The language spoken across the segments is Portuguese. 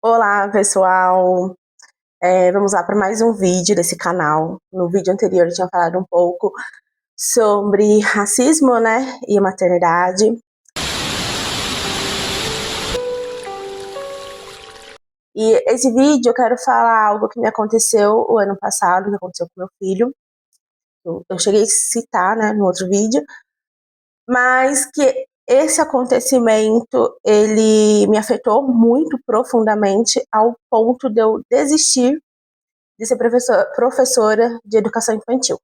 Olá, pessoal. Vamos lá para mais um vídeo desse canal. No vídeo anterior eu tinha falado um pouco sobre racismo, né, e maternidade. E esse vídeo eu quero falar algo que me aconteceu o ano passado, que aconteceu com meu filho. Eu cheguei a citar, né, no outro vídeo, mas que esse acontecimento, ele me afetou muito profundamente ao ponto de eu desistir de ser professora de educação infantil.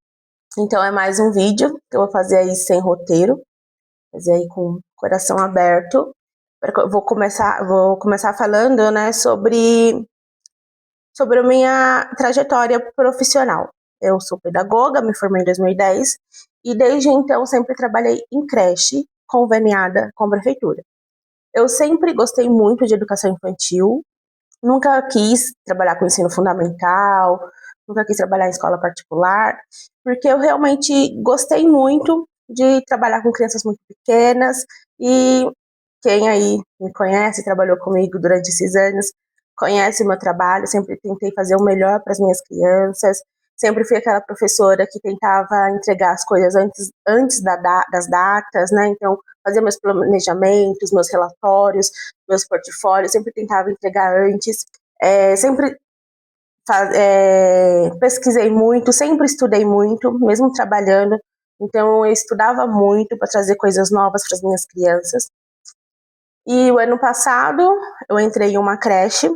Então é mais um vídeo que eu vou fazer aí sem roteiro, fazer aí com o coração aberto. Vou começar falando, né, sobre a minha trajetória profissional. Eu sou pedagoga, me formei em 2010 e desde então sempre trabalhei em creche conveniada com a prefeitura. Eu sempre gostei muito de educação infantil, nunca quis trabalhar com ensino fundamental, nunca quis trabalhar em escola particular, porque eu realmente gostei muito de trabalhar com crianças muito pequenas e quem aí me conhece, trabalhou comigo durante esses anos, conhece o meu trabalho, sempre tentei fazer o melhor para as minhas crianças, sempre fui aquela professora que tentava entregar as coisas antes das datas, né? Então, fazia meus planejamentos, meus relatórios, meus portfólios, sempre tentava entregar antes, sempre pesquisei muito, sempre estudei muito, mesmo trabalhando, então eu estudava muito para trazer coisas novas para as minhas crianças. E o ano passado eu entrei em uma creche,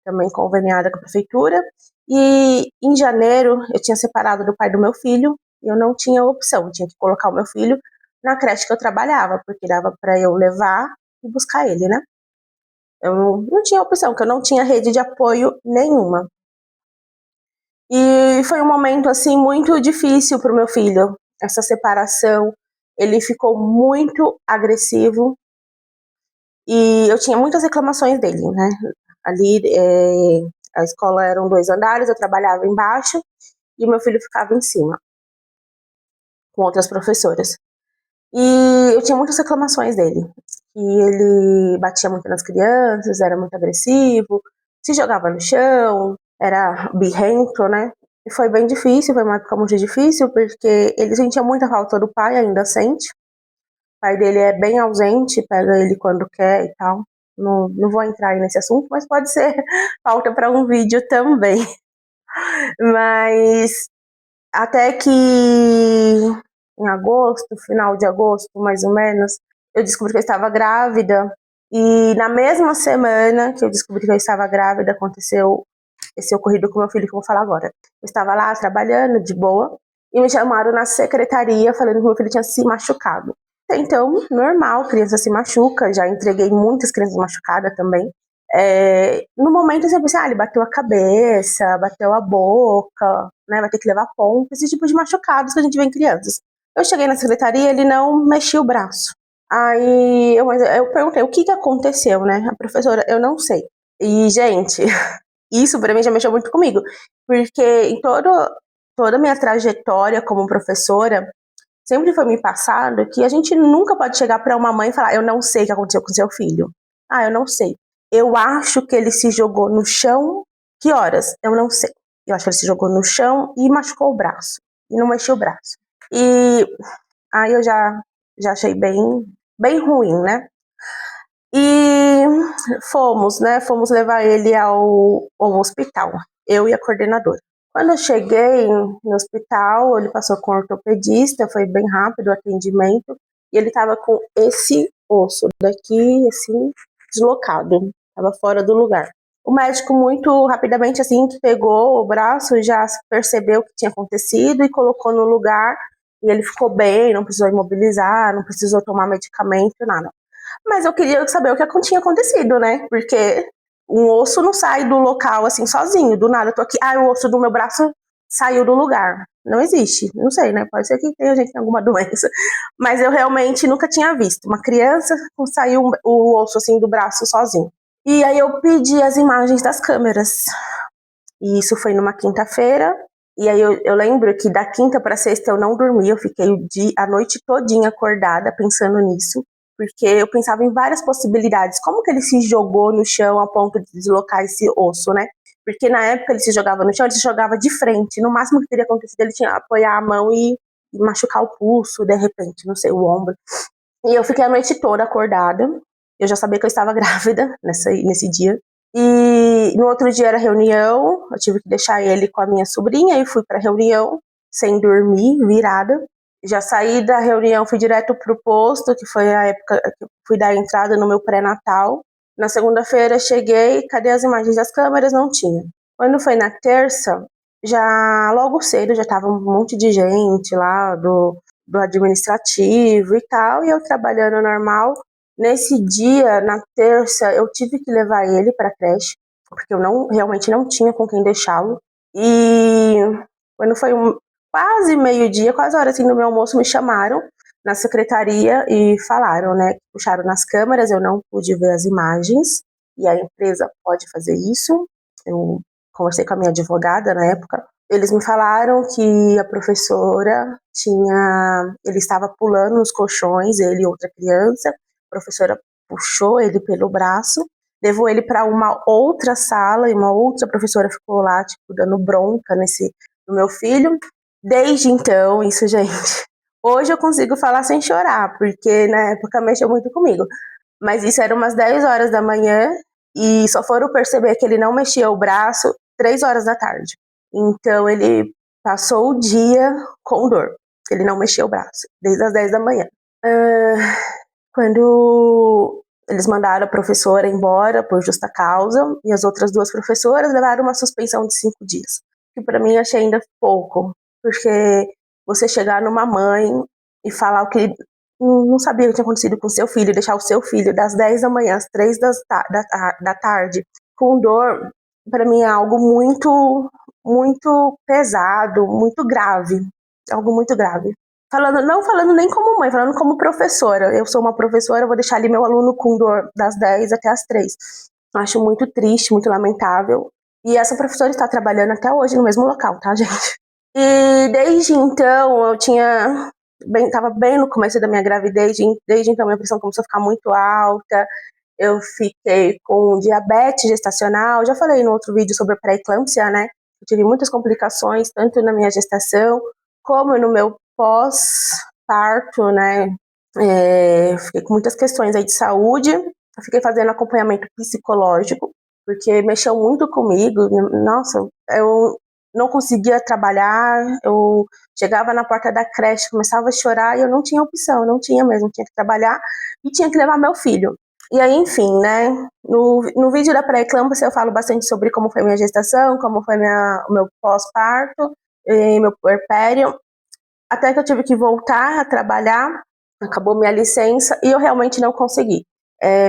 também conveniada com a prefeitura, e em janeiro eu tinha separado do pai do meu filho, e eu não tinha opção, eu tinha que colocar o meu filho na creche que eu trabalhava, porque dava para eu levar e buscar ele, né? Eu não tinha opção, porque eu não tinha rede de apoio nenhuma. E foi um momento assim muito difícil para o meu filho, essa separação. Ele ficou muito agressivo e eu tinha muitas reclamações dele, né? Ali a escola eram 2 andares, eu trabalhava embaixo e meu filho ficava em cima com outras professoras. E eu tinha muitas reclamações dele. E ele batia muito nas crianças, era muito agressivo, se jogava no chão, era birrento, né? E foi bem difícil, foi uma época muito difícil, porque ele sentia muita falta do pai, ainda sente. O pai dele é bem ausente, pega ele quando quer e tal. Não vou entrar aí nesse assunto, mas pode ser pauta para um vídeo também. Mas até que em agosto, final de agosto, mais ou menos, eu descobri que eu estava grávida. E na mesma semana que eu descobri que eu estava grávida, aconteceu esse ocorrido com meu filho que eu vou falar agora. Eu estava lá trabalhando de boa e me chamaram na secretaria falando que meu filho tinha se machucado. Então, normal, criança se machuca, já entreguei muitas crianças machucadas também. No momento eu pensei, ele bateu a cabeça, bateu a boca, né, vai ter que levar ponto, esse tipo de machucados que a gente vê em crianças. Eu cheguei na secretaria, ele não mexia o braço. Aí eu perguntei o que aconteceu, né? A professora, eu não sei. E, gente, isso pra mim já mexeu muito comigo, porque em toda a minha trajetória como professora, sempre foi me passado que a gente nunca pode chegar para uma mãe e falar: eu não sei o que aconteceu com seu filho. Ah, eu não sei. Eu acho que ele se jogou no chão. Que horas? Eu não sei. Eu acho que ele se jogou no chão e machucou o braço. E não mexeu o braço. E aí eu já achei bem ruim, né? E fomos, né? Fomos levar ele ao hospital, eu e a coordenadora. Quando eu cheguei no hospital, ele passou com o ortopedista, foi bem rápido o atendimento, e ele estava com esse osso daqui, assim, deslocado, estava fora do lugar. O médico, muito rapidamente, assim, que pegou o braço, já percebeu o que tinha acontecido e colocou no lugar, e ele ficou bem, não precisou imobilizar, não precisou tomar medicamento, nada. Mas eu queria saber o que tinha acontecido, né? Porque um osso não sai do local assim sozinho, do nada. Eu tô aqui, o osso do meu braço saiu do lugar. Não existe, não sei, né? Pode ser que tenha gente com alguma doença. Mas eu realmente nunca tinha visto uma criança com saiu o osso assim do braço sozinho. E aí eu pedi as imagens das câmeras. E isso foi numa quinta-feira. E aí eu lembro que da quinta para sexta eu não dormi, eu fiquei a noite todinha acordada pensando nisso, porque eu pensava em várias possibilidades. Como que ele se jogou no chão a ponto de deslocar esse osso, né? Porque na época ele se jogava no chão, ele se jogava de frente. No máximo que teria acontecido, ele tinha que apoiar a mão e machucar o pulso, de repente, não sei, o ombro. E eu fiquei a noite toda acordada. Eu já sabia que eu estava grávida nesse dia. E no outro dia era reunião, eu tive que deixar ele com a minha sobrinha e fui para a reunião, sem dormir, virada. Já saí da reunião, fui direto pro posto, que foi a época que eu fui dar entrada no meu pré-natal. Na segunda-feira cheguei, cadê as imagens das câmeras? Não tinha. Quando foi na terça, já logo cedo já tava um monte de gente lá do administrativo e tal, e eu trabalhando normal. Nesse dia, na terça, eu tive que levar ele para a creche, porque eu realmente não tinha com quem deixá-lo. E quando foi quase meio-dia, quase a hora assim do meu almoço, me chamaram na secretaria e falaram, né? Puxaram nas câmeras, eu não pude ver as imagens, e a empresa pode fazer isso. Eu conversei com a minha advogada na época. Eles me falaram que a professora ele estava pulando nos colchões, ele e outra criança. A professora puxou ele pelo braço, levou ele para uma outra sala e uma outra professora ficou lá, tipo, dando bronca no meu filho. Desde então, isso, gente, hoje eu consigo falar sem chorar, porque na época mexeu muito comigo. Mas isso era umas 10 horas da manhã e só foram perceber que ele não mexia o braço 3 horas da tarde. Então ele passou o dia com dor. Ele não mexia o braço, desde as 10 da manhã. Quando eles mandaram a professora embora por justa causa, e as outras duas professoras levaram uma suspensão de 5 dias. Que para mim achei ainda pouco, porque você chegar numa mãe e falar o que não sabia o que tinha acontecido com seu filho, deixar o seu filho das 10 da manhã às 3 da tarde com dor, para mim é algo muito, muito pesado, muito grave. Algo muito grave. Não falando nem como mãe, falando como professora. Eu sou uma professora, eu vou deixar ali meu aluno com dor das 10 até as 3. Acho muito triste, muito lamentável. E essa professora está trabalhando até hoje no mesmo local, tá, gente? E desde então, estava bem no começo da minha gravidez, desde então minha pressão começou a ficar muito alta, eu fiquei com diabetes gestacional, já falei no outro vídeo sobre a pré-eclâmpsia, né? Eu tive muitas complicações, tanto na minha gestação, como no meu pós-parto, né? Fiquei com muitas questões aí de saúde, eu fiquei fazendo acompanhamento psicológico, porque mexeu muito comigo, nossa, eu não conseguia trabalhar, eu chegava na porta da creche, começava a chorar e eu não tinha opção, não tinha mesmo, tinha que trabalhar e tinha que levar meu filho. E aí, enfim, né, no vídeo da pré-eclâmpsia eu falo bastante sobre como foi minha gestação, como foi o meu pós-parto, meu puerpério, até que eu tive que voltar a trabalhar, acabou minha licença e eu realmente não consegui.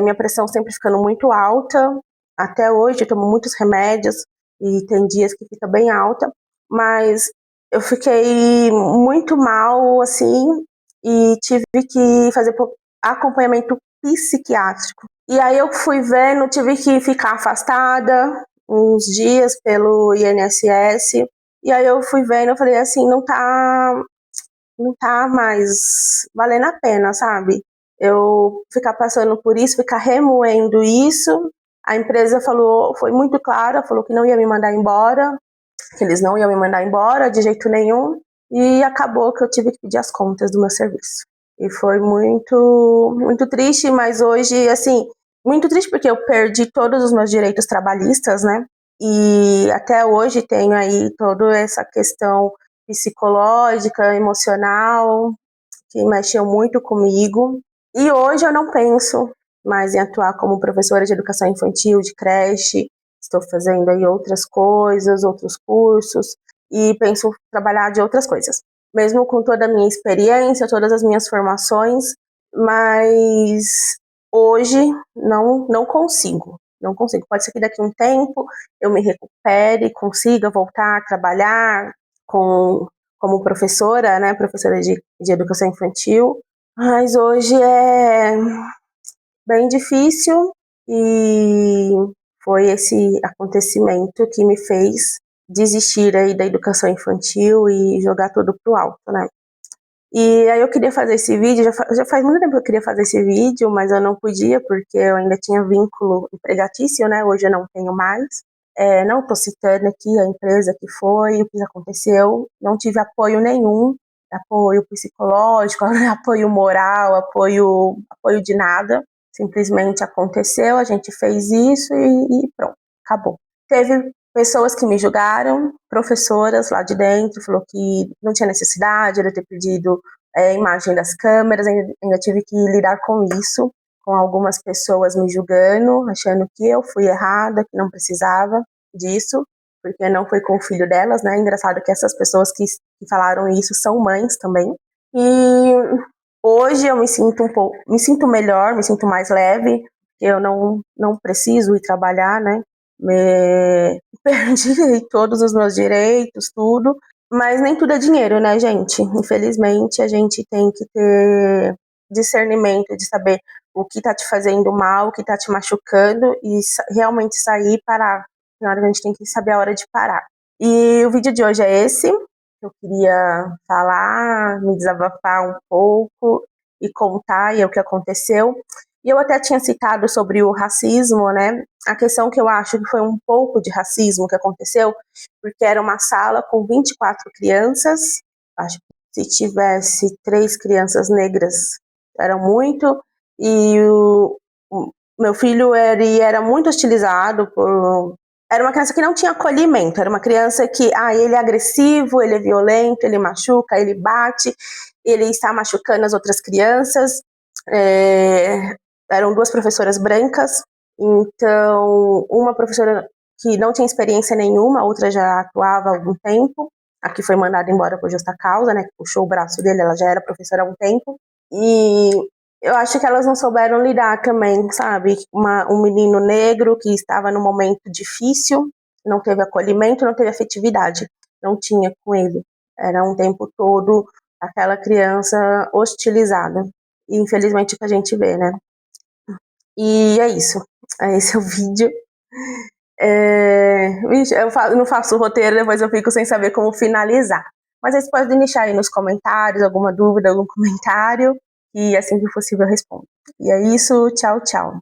Minha pressão sempre ficando muito alta, até hoje eu tomo muitos remédios e tem dias que fica bem alta, mas eu fiquei muito mal, assim, e tive que fazer acompanhamento psiquiátrico. E aí eu fui vendo, tive que ficar afastada uns dias pelo INSS, e aí eu fui vendo, eu falei assim, não tá mais valendo a pena, sabe? Eu ficar passando por isso, ficar remoendo isso. A empresa foi muito clara, falou que não ia me mandar embora, que eles não iam me mandar embora de jeito nenhum, e acabou que eu tive que pedir as contas do meu serviço. E foi muito, muito triste, mas hoje, assim, muito triste porque eu perdi todos os meus direitos trabalhistas, né? E até hoje tenho aí toda essa questão psicológica, emocional, que mexeu muito comigo. E hoje eu não penso mais em atuar como professora de educação infantil, de creche. Estou fazendo aí outras coisas, outros cursos, e penso trabalhar de outras coisas. Mesmo com toda a minha experiência, todas as minhas formações, mas hoje não consigo. Não consigo. Pode ser que daqui a um tempo eu me recupere, consiga voltar a trabalhar como professora, né, professora de educação infantil, mas hoje é bem difícil e foi esse acontecimento que me fez desistir aí da educação infantil e jogar tudo pro alto, né. E aí eu queria fazer esse vídeo, já faz muito tempo que eu queria fazer esse vídeo, mas eu não podia porque eu ainda tinha vínculo empregatício, né? Hoje eu não tenho mais. Não estou citando aqui a empresa que foi, o que aconteceu, não tive apoio nenhum, apoio psicológico, apoio moral, apoio de nada. Simplesmente aconteceu, a gente fez isso e pronto, acabou. Teve pessoas que me julgaram, professoras lá de dentro, falou que não tinha necessidade de eu ter pedido imagem das câmeras, ainda tive que lidar com isso, com algumas pessoas me julgando, achando que eu fui errada, que não precisava disso, porque não foi com o filho delas, né? Engraçado que essas pessoas que falaram isso são mães também. E hoje eu me sinto melhor, me sinto mais leve, eu não preciso ir trabalhar, né? Perdi todos os meus direitos, tudo, mas nem tudo é dinheiro, né, gente? Infelizmente, a gente tem que ter discernimento de saber o que tá te fazendo mal, o que tá te machucando e realmente sair e parar. Na hora que a gente tem que saber a hora de parar. E o vídeo de hoje é esse. Eu queria falar, me desabafar um pouco e contar o que aconteceu. E eu até tinha citado sobre o racismo, né? A questão que eu acho que foi um pouco de racismo que aconteceu, porque era uma sala com 24 crianças, acho que se tivesse 3 crianças negras era muito, e o meu filho era muito hostilizado por... Era uma criança que não tinha acolhimento, era uma criança que, ele é agressivo, ele é violento, ele machuca, ele bate, ele está machucando as outras crianças. Eram 2 professoras brancas, então uma professora que não tinha experiência nenhuma, a outra já atuava há algum tempo, a que foi mandada embora por justa causa, né, que puxou o braço dele, ela já era professora há um tempo, e eu acho que elas não souberam lidar também, sabe, um menino negro que estava num momento difícil, não teve acolhimento, não teve afetividade, não tinha com ele, era um tempo todo aquela criança hostilizada, e infelizmente é o que a gente vê, né. E é isso. Esse é o vídeo. Eu não faço o roteiro, depois eu fico sem saber como finalizar. Mas vocês podem deixar aí nos comentários alguma dúvida, algum comentário, e assim que possível eu respondo. E é isso, tchau, tchau.